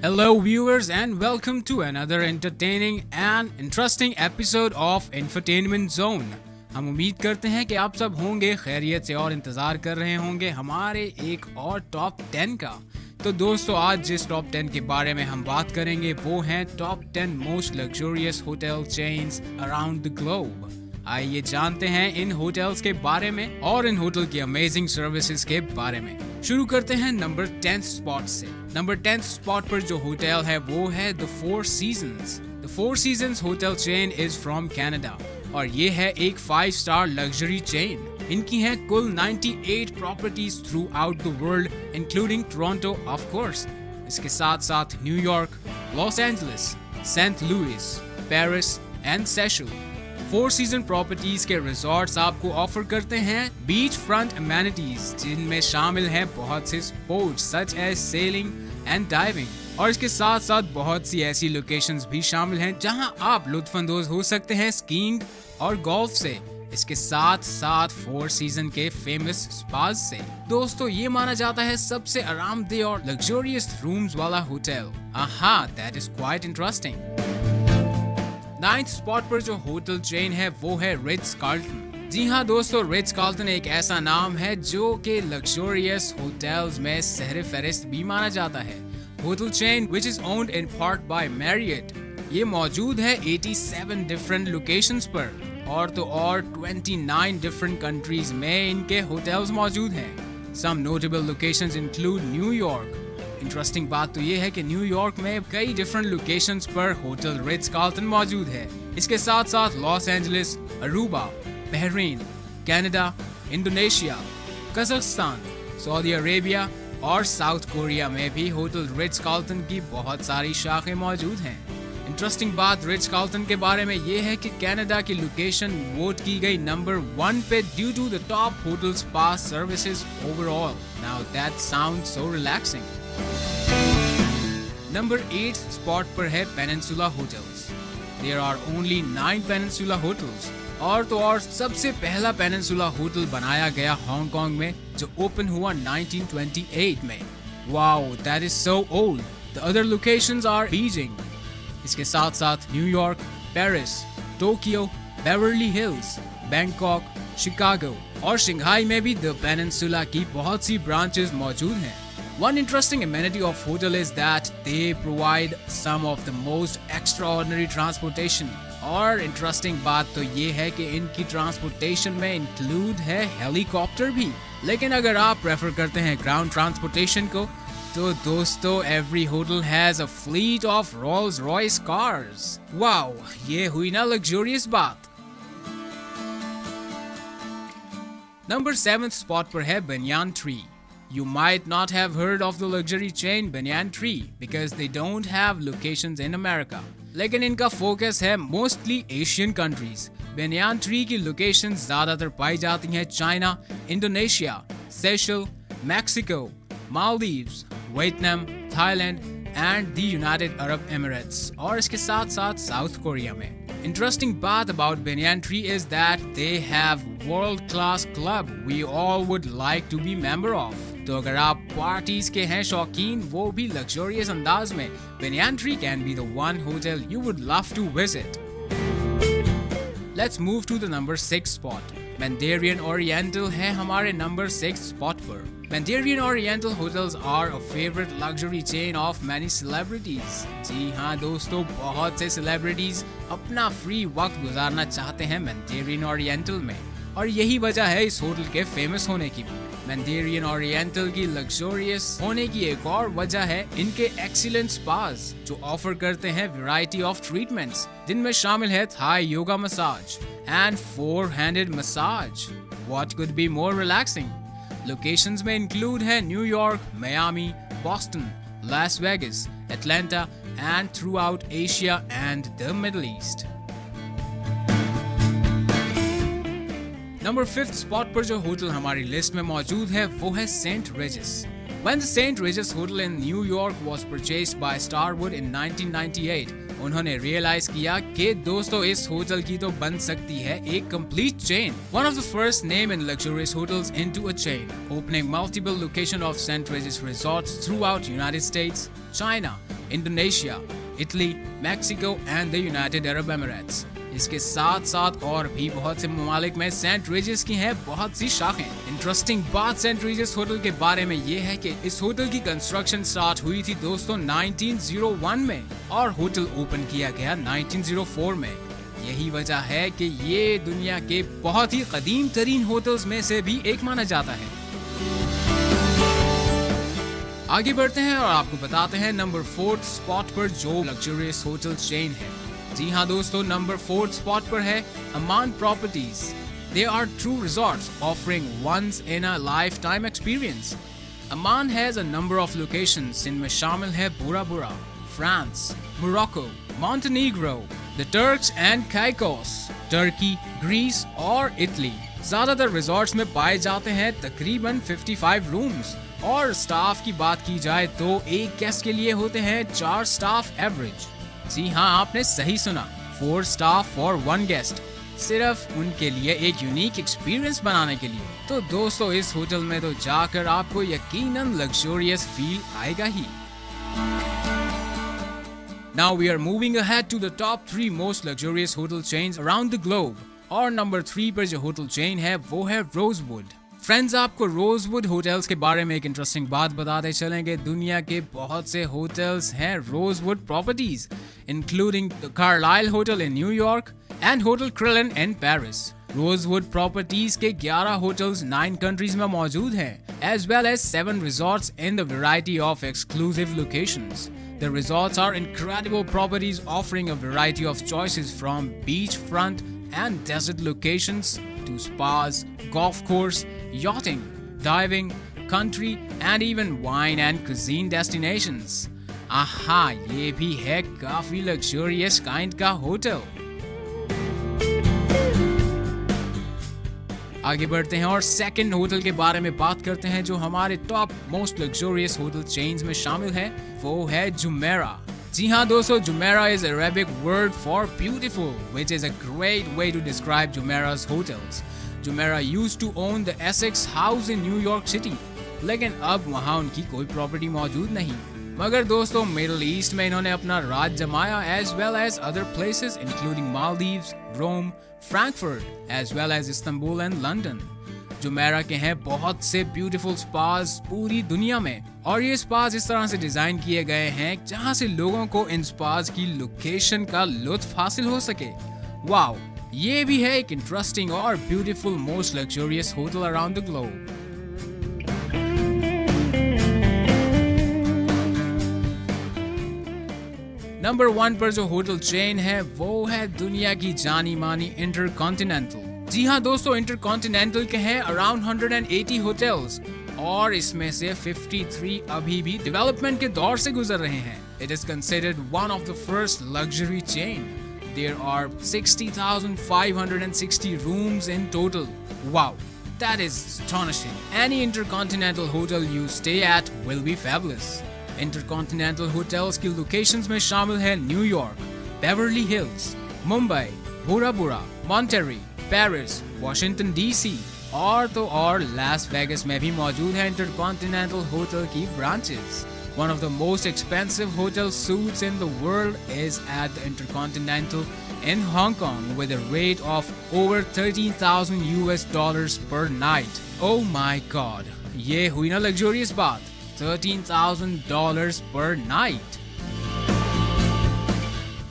Hello, viewers, and welcome to another entertaining and interesting episode of Infotainment Zone. हम उम्मीद करते हैं कि आप सब होंगे खैरियत से और इंतज़ार कर रहे होंगे हमारे एक और टॉप 10 का। तो दोस्तों, आज जिस टॉप 10 के बारे में हम बात करेंगे वो हैं top 10 most luxurious hotel chains around the globe. आइए जानते हैं इन होटल्स के बारे में और इन होटल की अमेजिंग सर्विसेज के बारे में। शुरू करते हैं नंबर 10 स्पॉट से। नंबर 10 स्पॉट पर जो होटल है वो है the four seasons. The four seasons hotel chain is from Canada और ये है एक 5 स्टार लग्जरी चेन। इनकी हैं कुल 98 properties throughout the world including Toronto of course. इसके साथ साथ New York, Los Angeles, Saint Louis, Paris and Seychelles. Four Season properties के रिजॉर्ट्स आपको ऑफर करते हैं बीच फ्रंट अमेनिटीज जिनमें शामिल हैं बहुत से sports such as sailing and diving और इसके साथ साथ बहुत सी ऐसी लोकेशंस भी शामिल हैं जहां आप लुत्फानंदोज हो सकते हैं स्कीइंग और गोल्फ से। इसके साथ साथ फोर सीजन के फेमस स्पाज से। दोस्तों, ये माना जाता है सबसे आरामदेह और लग्जरियस रूम्स वाला hotel. That is quite interesting. 9th spot पर जो होटल चेन है वो है रिट्ज कार्ल्टन। जी हाँ दोस्तों, रिट्ज कार्ल्टन एक ऐसा नाम है जो कि लग्जरियस होटल्स में सहरे फहरिस्त भी माना जाता है। Hotel chain which is owned in part by Marriott. ये मौजूद है 87 डिफरेंट लोकेशंस पर और तो और 29 डिफरेंट कंट्रीज में इनके होटल्स मौजूद हैं। Some notable locations include New York. Interesting बात तो ये है कि न्यूयॉर्क में कई डिफरेंट लोकेशंस पर होटल रिट्ज कार्ल्टन मौजूद है। इसके साथ साथ Los Angeles, Aruba, Bahrain, Canada, Indonesia, Kazakhstan, Saudi Arabia और साउथ कोरिया में भी होटल रिट्ज कार्ल्टन की बहुत सारी शाखें मौजूद हैं। इंटरेस्टिंग बात रिट्ज कार्ल्टन के बारे में ये है कि कनाडा की लोकेशन वोट की गई नंबर 1 पे due to the top hotel spa services overall. Now that sounds so relaxing. Number 8 spot पर है Peninsula hotels. There are only 9 Peninsula hotels और तो और सबसे पहला पेनिनसुला होटल बनाया गया हांगकांग में जो ओपन हुआ 1928 में। Wow, that is so old. The other locations are Beijing. इसके साथ साथ New York, Paris, Tokyo, Beverly Hills, Bangkok, Chicago और शंघाई में भी द पेनिनसुला की बहुत सी ब्रांचेस मौजूद हैं। One interesting amenity of hotel is that they provide some of the most extraordinary transportation. और इंटरेस्टिंग बात तो ये है कि इनकी ट्रांसपोर्टेशन में इंक्लूड है हेलीकॉप्टर भी। लेकिन अगर आप प्रेफर करते हैं ग्राउंड ट्रांसपोर्टेशन को तो दोस्तों every hotel has a fleet of Rolls Royce cars. Wow, ये हुई ना लग्जरियस बात। नंबर 7th स्पॉट पर है banyan tree. You might not have heard of the luxury chain Banyan Tree because they don't have locations in America. लेकिन इनका focus है mostly Asian countries. Banyan Tree की लोकेशंस ज्यादातर पाई जाती हैं China, Indonesia, सेशल, Mexico, Maldives, Vietnam, Thailand and the United Arab Emirates और इसके साथ साथ साउथ कोरिया में। Interesting part about Banyan Tree is that they have world-class club we all would like to be member of. तो अगर आप parties के हैं शौकीन वो भी लग्जरियस अंदाज में, Banyan Tree can be the one hotel you would love to visit. Let's move to the number 6 spot. Mandarin Oriental है हमारे number 6 spot पर। Mandarin Oriental hotels are a favorite luxury chain of many celebrities. जी हाँ दोस्तों, बहुत से celebrities अपना free वक्त गुजारना चाहते हैं Mandarin Oriental में और यही वजह है इस होटल के फेमस होने की भी। Mandarin Oriental की लग्जरियस होने की एक और वजह है इनके एक्सीलेंट स्पास जो ऑफर करते हैं वैरायटी ऑफ ट्रीटमेंट्स जिनमें शामिल है Thai yoga massage and 4-handed massage. What could be more relaxing? Locations में इंक्लूड है New York, Miami, Boston, Las Vegas, Atlanta and throughout Asia and the Middle East. Number 5th spot पर जो hotel हमारी list में मौजूद है वो है Saint रेजिस। When the St. Regis Hotel in New York was purchased by Starwood in 1998, उन्होंने realise किया कि दोस्तों इस होटल की तो बन सकती है एक complete chain, one of the first name in luxurious hotels into a chain, opening multiple location of Saint Regis resorts throughout United States, China, Indonesia, Italy, Mexico and the United Arab Emirates. इसके साथ साथ और भी बहुत से ममालिक में Saint रेजिस की हैं बहुत सी शाखें। इंटरेस्टिंग बात सेंट रेजिस होटल के बारे में ये है कि इस होटल की कंस्ट्रक्शन स्टार्ट हुई थी दोस्तों 1901 में और होटल ओपन किया गया 1904 में। यही वजह है कि ये दुनिया के बहुत ही कदीम तरीन होटल्स में से भी एक माना जाता है। आगे बढ़ते हैं और आपको बताते हैं नंबर 4 स्पॉट पर जो लग्जरियस होटल चेन है। जी हाँ दोस्तों, नंबर 4 स्पॉट पर है अमान properties. They are true resorts offering once in a lifetime experience. Amman has a number of locations जिनमें शामिल है Bora Bora, France, Morocco, Montenegro, the Turks and Caicos, Turkey, Greece और Italy. ज्यादातर resorts में पाए जाते हैं तकरीबन 55 रूम्स और स्टाफ की बात की जाए तो एक गेस्ट के लिए होते हैं 4 स्टाफ एवरेज। जी हाँ, आपने सही सुना, 4 स्टाफ फॉर 1 गेस्ट, सिर्फ उनके लिए एक यूनिक एक्सपीरियंस बनाने के लिए। तो दोस्तों इस होटल में तो जाकर आपको यकीनन लग्जरियस फील आएगा ही। Now we are moving ahead to the top 3 most luxurious hotel chains around the globe. और नंबर 3 पर जो होटल चेन है वो है रोजवुड। फ्रेंड्स, आपको रोजवुड होटल्स के बारे में एक इंटरेस्टिंग बात बताते चलेंगे। दुनिया के बहुत से होटल्स हैं Rosewood properties, including the Carlyle hotel in New York and hotel Crillon in Paris. Rosewood properties के 11 होटल्स 9 कंट्रीज में मौजूद हैं, as well as 7 resorts in the variety of exclusive locations. The resorts are incredible properties offering a variety of choices from beachfront and desert locations to spas, golf course, yachting, diving, country and even wine and cuisine destinations. आहा, ये भी है काफी luxurious kind का hotel. आगे बढ़ते हैं और सेकंड होटल के बारे में बात करते हैं जो हमारे top most luxurious hotel chains में शामिल है, वो है जुमेरा। जी हाँ दोस्तों, Jumeirah is Arabic word for beautiful, which is a great way to describe Jumeira's hotels. Jumeirah used to own the Essex House in New York City, लेकिन अब वहाँ उनकी कोई प्रॉपर्टी मौजूद नहीं। मगर दोस्तों मिडिल ईस्ट में इन्होंने अपना राज जमाया, as well as other places including Maldives, Rome, Frankfurt, as well as Istanbul and London. Jumeirah के हैं बहुत से ब्यूटीफुल स्पास पूरी दुनिया में और ये स्पास इस तरह से डिजाइन किए गए हैं जहां से लोगों को इन स्पास की लोकेशन का लुत्फ हासिल हो सके। वाओ, ये भी है एक इंटरेस्टिंग और beautiful most luxurious hotel around the globe. Number 1 पर जो होटल चेन है वो है दुनिया की जानी मानी इंटरकॉन्टिनेंटल। जी हाँ दोस्तों, इंटरकॉन्टिनेंटल के हैं अराउंड 180 होटल्स और इसमें से 53 अभी भी डेवलपमेंट के दौर से गुजर रहे हैं। It is considered one of the first luxury chain. There are 60,560 rooms in total. Wow, that is astonishing. Any Intercontinental hotel you stay at will be fabulous. Intercontinental hotels की locations में शामिल है new York, Beverly hills, Mumbai, बुरा बुरा, Monterey, Paris, Washington DC और तो और Las Vegas में भी मौजूद है इंटरकॉन्टिनेंटल होटल की branches. One of the most expensive hotel suites in the world is at the Intercontinental in Hong Kong with a rate of over $13,000 per night. Oh my God! ये हुई ना luxurious बात, $13,000 per night.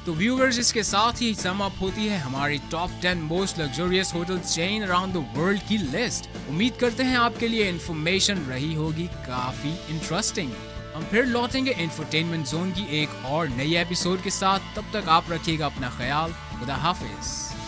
तो viewers, इसके साथ ही sum up होती है हमारी top 10 most luxurious hotel chain around the world की लिस्ट। उम्मीद करते हैं आपके लिए इन्फॉर्मेशन रही होगी काफी इंटरेस्टिंग। हम फिर लौटेंगे इंफोटेनमेंट जोन की एक और नई एपिसोड के साथ। तब तक आप रखिएगा अपना ख्याल। खुदा हाफिज।